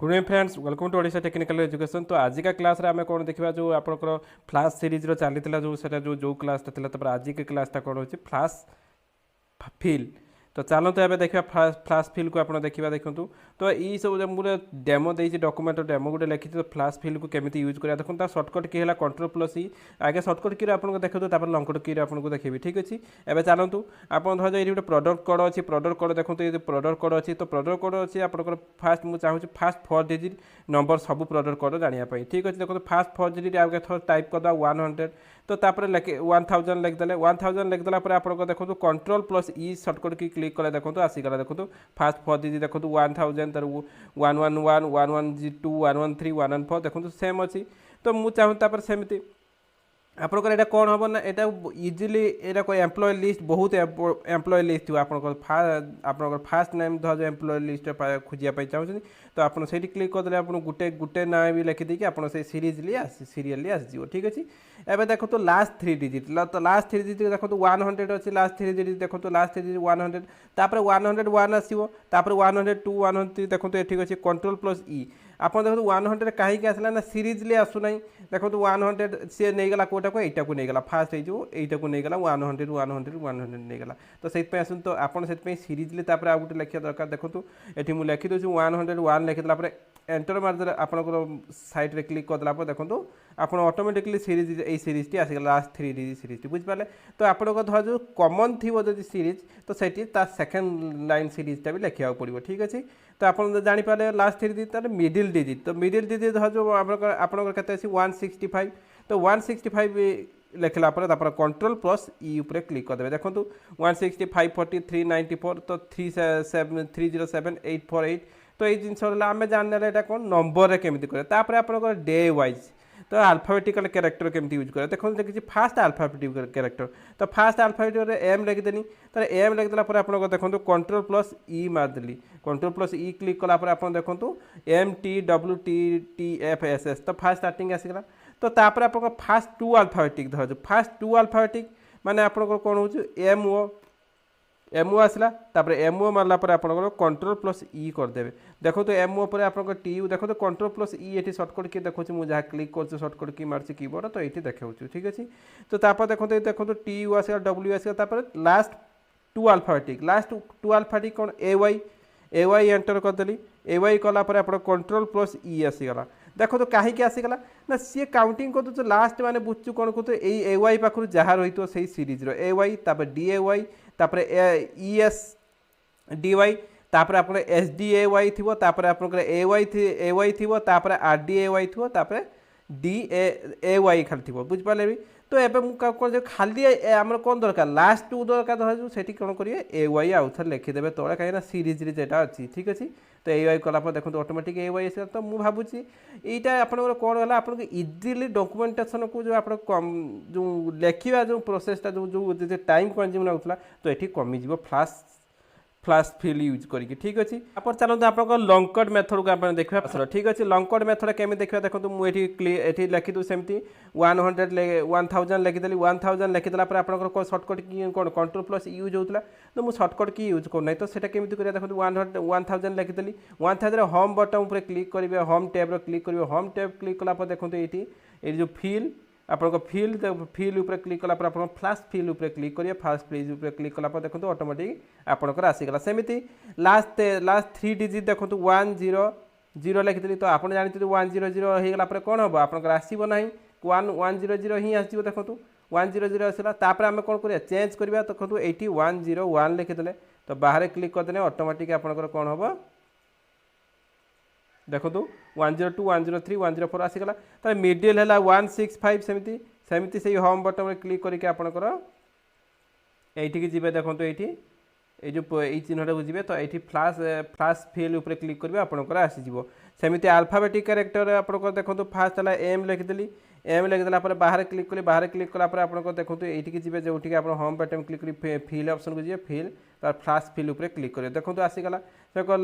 Good evening friends, welcome to Odisha technical education. तो आज का क्लास रे आमे कोन देखिबा जो आपनकर फ्लैश सीरीज रो चलीथिला जो सेटा जो क्लासटा थिला तपर आज के क्लासटा कोन होची फ्लैश फिल। तो चलते एवं देखा फ्लैश फिल को आप देखा देखूँ। तो ये सब मुझे डेमो देती डॉक्यूमेंट डेमो गोटे लिखी तो फ्लैश फिल को केमी यूज करा देखो तार सर्टकट की है Ctrl+E। आगे सर्टकट की आपको देखो लंकट की आपको देखी ठीक अच्छे। एवं चलतु आप धर ये गोटे प्रडक्ट कोड अच्छी प्रडक्ट कोड देखो ये प्रडक्ट कोड अच्छी। तो प्रडक्ट कोड अच्छी आप फास्ट मुझे चाहूँगी फास्ट 4 डिजिट नंबर सब प्रडक्ट कोड जानापी ठीक अच्छे। देखो फास्ट 4 डिजिट आगे थोड़ा टाइप करदा 100 तो तापर लिखे 1000 लिखदे 1000 लिखदेला आपको देखो Ctrl+E सर्टकट की क्लिक कले देखो आसीगला देखो फास्ट 4 डिजिट देखो 1000 तर 111 112 113 114 देखो सेम अच्छी। तो मुझे चाहूँ सेमती आपंकर यहाँ कौन हम ना यहाँ इजिली यहाँ कोई एम्प्लॉय लिस्ट बहुत एम्प्लॉय लिस्ट थी आपंकर फास्ट नेम धर एम्प्लॉय लिस्ट खोजापी चाहूँ। तो आप क्लिक करदे आप गोटे गोटे ना भी लिखिदी आप सीरियली आसो ठीक अच्छे। एवं देखो तो लास्ट 3 डिजिट तो लास्ट 3 डिजिट देखो 100 अच्छी लास्ट 3 डिजिट देखो लास्ट 3 डिजिट 100 तापर 101 आसो तापर 102 103 देखो ये ठीक अच्छे Ctrl+E। आप देखो 100 कहीं आसला ना सीरीजली आसुना देखो 100 सी नहींगला कौटा को यटा को नहीं फास्ट होटा को नहीं 100 100 100 नहीं तो से आसुन। तो आपड़ से सीरीजली आ गए लिखा दरकार देखो ये मुझे लिखिदे 101 लिखिदेला एंटर मारदे आप साइड क्लिक करदेला देखो आप ऑटोमेटिकली सीरीज ये सीरीज टी आसगला लास्ट 3 डिजिट सीरीज टी बुझिपारे। तो आप धर जो कमन थी जो सीरीज तो सेठी सेकेंड लाइन सीरीजटा भी लिखा पड़ो ठीक अच्छे। तो आप जापारे लास्ट 3 डिजिट तार मिडिल डिजिट तो मिडिल डिजिट धर जो आपंकर के 165 तो 165 लिखला Ctrl+E उपरे क्लिक करदे देखो 165 40 394 तो 307 848 तो ये जिनस आम जानने कौन नंबर में केमी करें आप डे वाइज तो अल्फाबेटिकल कैरेक्टर केमती यूज करें देखो देखिए फास्ट अल्फाबेटिकल कैरेक्टर तो फास्ट अल्फाबेटिकल एम लिखिदेनी तो एम लिखदेला आप देखो Ctrl+E मारदेली Ctrl+E क्लिक कलापर आप देखो MTWTTFSS तो फास्ट स्टार्टिंग आसगला। तो तापर आप फास्ट 2 अल्फाबेटिक धर फास्ट 2 अल्फाबेटिक माने आप कौन हो एमओ आसला तापर एमओ मारला आप Ctrl+E करदेवे देखो तो एमओ पर आप टीयू देखो तो Ctrl+E ये सर्टकट की देखो मुझे जहाँ क्लिक कर सर्टकट की मार्च कीबोर्ड तो ये देखा ठीक अच्छे। तो तापर देखो टीयू आसला डब्ल्यू आसला लास्ट 2 अल्फाबेटिक लास्ट 2 अल्फाबेटिक कौन AY एंटर करदेली AY कलापर आप Ctrl+E आसीगला देखो तो कहीं आसीगला ना सी काउंटिंग कर तो लास्ट माने बुझु कौन कहते AY पाखु जहाँ रही से सीरीज AY तापर DAY तापर ESDY तापर आप SDAY थी तापर आप AY थी तापर RDAY थी तापर DAY खाली थी बुझिपारे भी। तो ये मुझे खाली आम कौन दरकार लास्ट 2 दरकार धर से कौन करेंगे AY आउ थे लिखिदेवे तले कहीं सीरीज जेटा अच्छी ठीक अच्छे। तो AY कलापर देखो ऑटोमेटिक AY आस तो मुझे भावुँ यहाँ आप कौन है आपको इजिली डॉक्यूमेंटेशन को जो आप जो लिखा जो प्रोसेसटा जो टाइम कंज्यूम लगुला तो ये कमिज फ्लैश फिल यूज करके ठीक अच्छे। आप चलते आप लंकट मेथड को आप देखा ठीक अच्छे। लंकट मेथड केमी देखा देखो मुझे लिखिदे सेमती 1000 लिखिदेली 1000 लिखिदेला आप सर्टकट की कौन Ctrl+E यूज होता तो मुझे सर्टकट की यूज करना तो सेटा केमी करिया देखो 1000 लिखिदेली 1000 होम बटन पर क्लिक करेंगे होम टैब क्लिक करेंगे होम टैब क्लिक कला देखो ये जो फिल आपको फिल उपर क्लिक कला आप फ्लैश फिल उपर क्लिक करेंगे फास्ट पेज उपर क्लिक कला देखो ऑटोमेटिक आपंकर आसीगला। सेमती लास्ट 3 डिजिट देखो 100 लिखिदेली तो आप जानते 100 होगा कौन हम आपंकर आसब ना 100 ही आसो देखो 100 आसला तापर आम कौन करिया चेंज करवा देखो ये 101 लिखिदे तो बाहर क्लिक करदे ऑटोमेटिक आपंकर कौन हम देखो 102 103 104 आसीगला। तो मिडिल है 165 सेमती सेमती से होम बटन में क्लिक करके आपंकर ये जी देखो ये जो ये चिन्हटा को जी तो ये फ्लैश फिल उपर क्लिक करेंगे आपंकर आसीज। सेमती अल्फाबेटिक कैरेक्टर आप देखो फास्ट है एम लिखिदेली एम लिखदेला बाहर क्लिक करें बाहर क्लिक कलापर आप देखो ये जी जो आप होम बटन क्लिक कर फिल ऑप्शन को जी फिल तार फ्लैश फिल उपर क्लिक करेंगे देखो आसीगला। देखो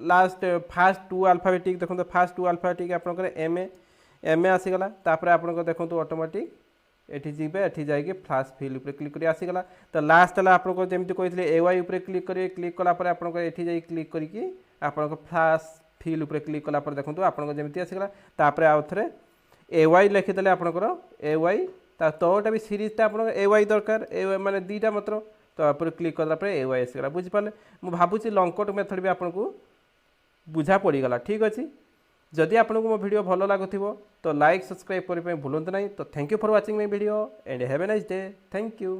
लास्ट फास्ट 2 अल्फाबेटिक देखो फास्ट 2 अल्फाबेटिक आपंकर एम ए आसीगला तापर आप देखो ऑटोमेटिक ये जी ये जाइए फ्लैश फिल उपर क्लिक कर आसीगला। तो लास्ट है आपको जमी कहते AY उपर क्लिक करेंगे क्लिक कलापर आप ये क्लिक करके आप फ्लैश फिल उपर क्लिक कला देखो आपको जमी आसगला तापर आउ थे AY लिखिदेले आपंकर AY तौटा भी सीरीजटा आप AY दरकार AY माने दीटा मात्र तो आप क्लिक करला AY आसगला बुझिपारे मुझे भावुँ लंग कट मेथड भी आपको बुझा पड़गला ठीक अच्छे जदि आपको मो वीडियो भल लगुव तो लाइक सब्सक्राइब करने भूलु ना तो thank you for watching my video and have a nice day thank you.